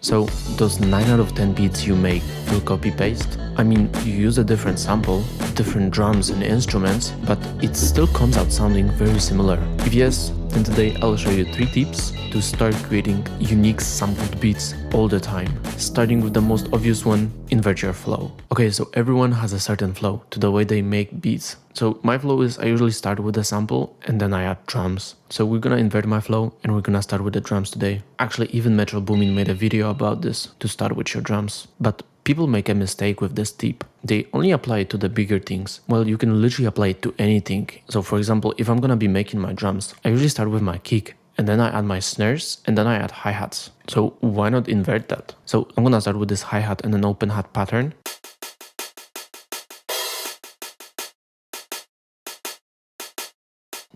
So, those 9 out of 10 beats you make feel copy-paste? I mean, you use a different sample, different drums and instruments, but it still comes out sounding very similar. If yes, then today I'll show you 3 tips to start creating unique sampled beats all the time. Starting with the most obvious one, invert your flow. Okay, so everyone has a certain flow to the way they make beats. So my flow is I usually start with a sample and then I add drums. So we're gonna invert my flow and we're gonna start with the drums today. Actually, even Metro Boomin made a video about this, to start with your drums. But people make a mistake with this tip. They only apply it to the bigger things. Well, you can literally apply it to anything. So for example, if I'm gonna be making my drums, I usually start with my kick and then I add my snares and then I add hi-hats. So why not invert that? So I'm gonna start with this hi-hat and an open hat pattern.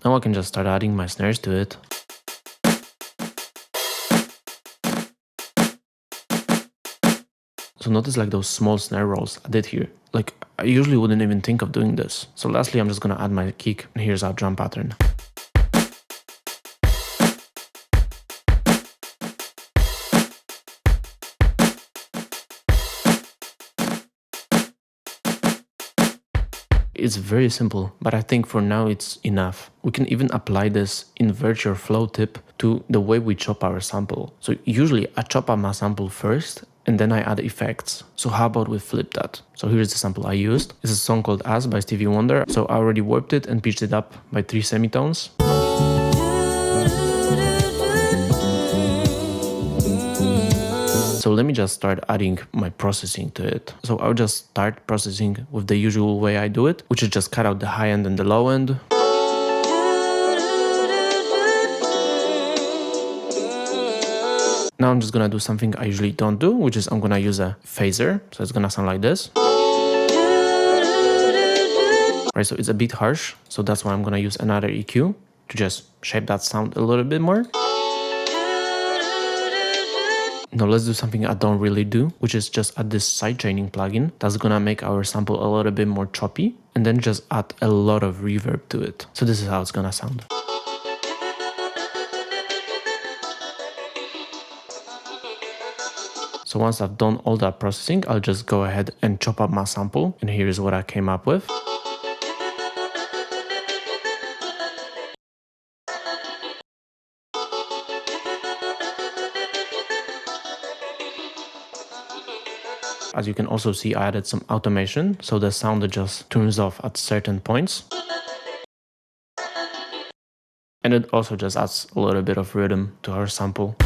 Now I can just start adding my snares to it. So notice like those small snare rolls I did here. Like I usually wouldn't even think of doing this. So lastly, I'm just gonna add my kick and here's our drum pattern. It's very simple, but I think for now it's enough. We can even apply this invert your flow tip to the way we chop our sample. So usually I chop up my sample first and then I add effects. So how about we flip that? So here's the sample I used. It's a song called As by Stevie Wonder. So I already warped it and pitched it up by 3 semitones. So let me just start adding my processing to it. So I'll just start processing with the usual way I do it, which is just cut out the high end and the low end. Now I'm just gonna do something I usually don't do, which is I'm gonna use a phaser. So it's gonna sound like this. Right, so it's a bit harsh. So that's why I'm gonna use another EQ to just shape that sound a little bit more. Now let's do something I don't really do, which is just add this sidechaining plugin that's gonna make our sample a little bit more choppy and then just add a lot of reverb to it. So this is how it's gonna sound. So once I've done all that processing, I'll just go ahead and chop up my sample and here's what I came up with. As you can also see, I added some automation, so the sound just turns off at certain points. And it also just adds a little bit of rhythm to our sample.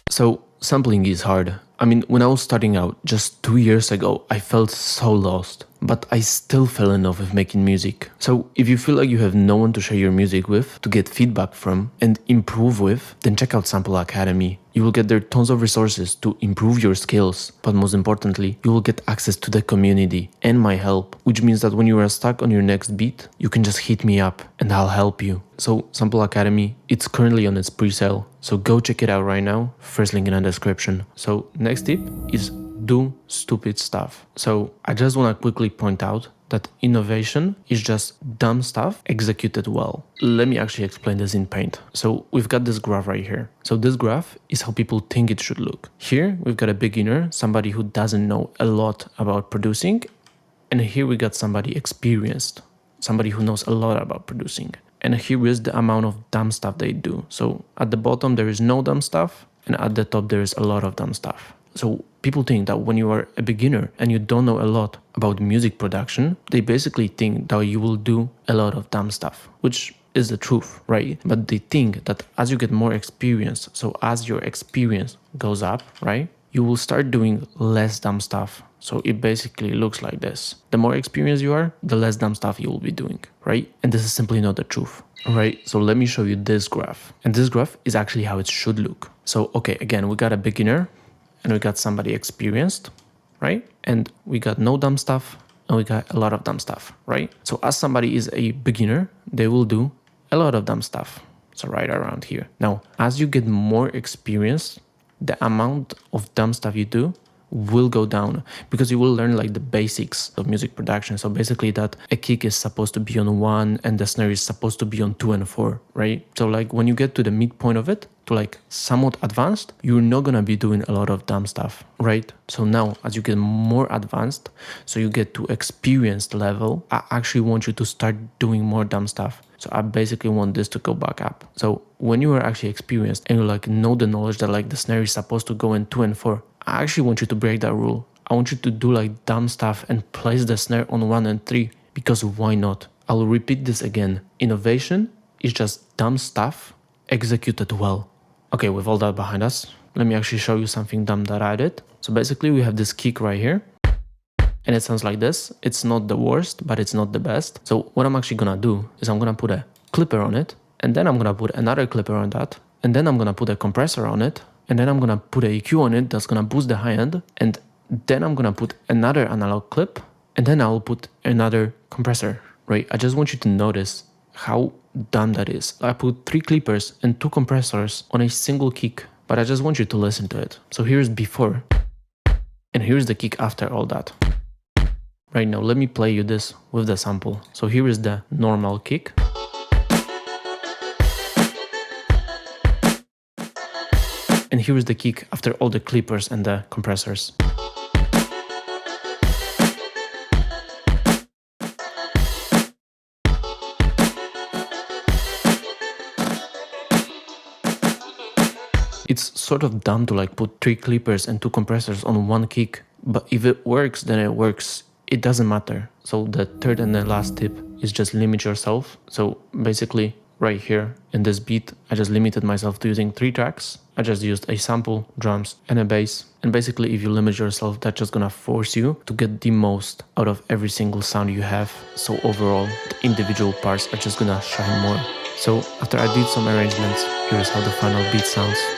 So sampling is hard. I mean, when I was starting out just 2 years ago, I felt so lost, but I still fell in love with making music. So if you feel like you have no one to share your music with, to get feedback from and improve with, then check out Sample Academy. You will get there tons of resources to improve your skills, but most importantly, you will get access to the community and my help, which means that when you are stuck on your next beat, you can just hit me up and I'll help you. So Sample Academy, it's currently on its pre-sale, so go check it out right now, first link in the description. So next tip is do stupid stuff. So I just want to quickly point out that innovation is just dumb stuff executed well. Let me actually explain this in Paint. So we've got this graph right here. So this graph is how people think it should look. Here we've got a beginner, somebody who doesn't know a lot about producing. And here we got somebody experienced, somebody who knows a lot about producing. And here is the amount of dumb stuff they do. So at the bottom there is no dumb stuff, and at the top there is a lot of dumb stuff. So people think that when you are a beginner and you don't know a lot about music production, they basically think that you will do a lot of dumb stuff, which is the truth, right? But they think that as you get more experience, so as your experience goes up, right, you will start doing less dumb stuff. So it basically looks like this. The more experienced you are, the less dumb stuff you will be doing, right? And this is simply not the truth. Right, so let me show you this graph. And this graph is actually how it should look. So, okay, again, we got a beginner and we got somebody experienced, right? And we got no dumb stuff and we got a lot of dumb stuff, right? So as somebody is a beginner, they will do a lot of dumb stuff. So right around here. Now, as you get more experience, the amount of dumb stuff you do will go down because you will learn like the basics of music production. So basically that a kick is supposed to be on 1 and the snare is supposed to be on 2 and 4, right? So like when you get to the midpoint of it, to like somewhat advanced, you're not gonna be doing a lot of dumb stuff, right? So now as you get more advanced, so you get to experienced level, I actually want you to start doing more dumb stuff. So I basically want this to go back up. So when you are actually experienced and you like know the knowledge that like the snare is supposed to go in 2 and 4, I actually want you to break that rule. I want you to do like dumb stuff and place the snare on 1 and 3 because why not? I'll repeat this again. Innovation is just dumb stuff executed well. Okay, with all that behind us, let me actually show you something dumb that I did. So basically we have this kick right here and it sounds like this. It's not the worst, but it's not the best. So what I'm actually gonna do is I'm gonna put a clipper on it and then I'm gonna put another clipper on that and then I'm gonna put a compressor on it and then I'm gonna put a EQ on it that's gonna boost the high end and then I'm gonna put another analog clip and then I'll put another compressor, right? I just want you to notice how dumb that is. I put 3 clippers and 2 compressors on a single kick, but I just want you to listen to it. So here's before and here's the kick after all that. Right now, let me play you this with the sample. So here is the normal kick. And here is the kick after all the clippers and the compressors. It's sort of dumb to like put 3 clippers and 2 compressors on 1 kick, but if it works, then it works. It doesn't matter. So the third and the last tip is just limit yourself. So basically right here in this beat, I just limited myself to using 3 tracks. I just used a sample, drums and a bass. And basically if you limit yourself, that's just gonna force you to get the most out of every single sound you have. So overall, the individual parts are just gonna shine more. So after I did some arrangements, here's how the final beat sounds.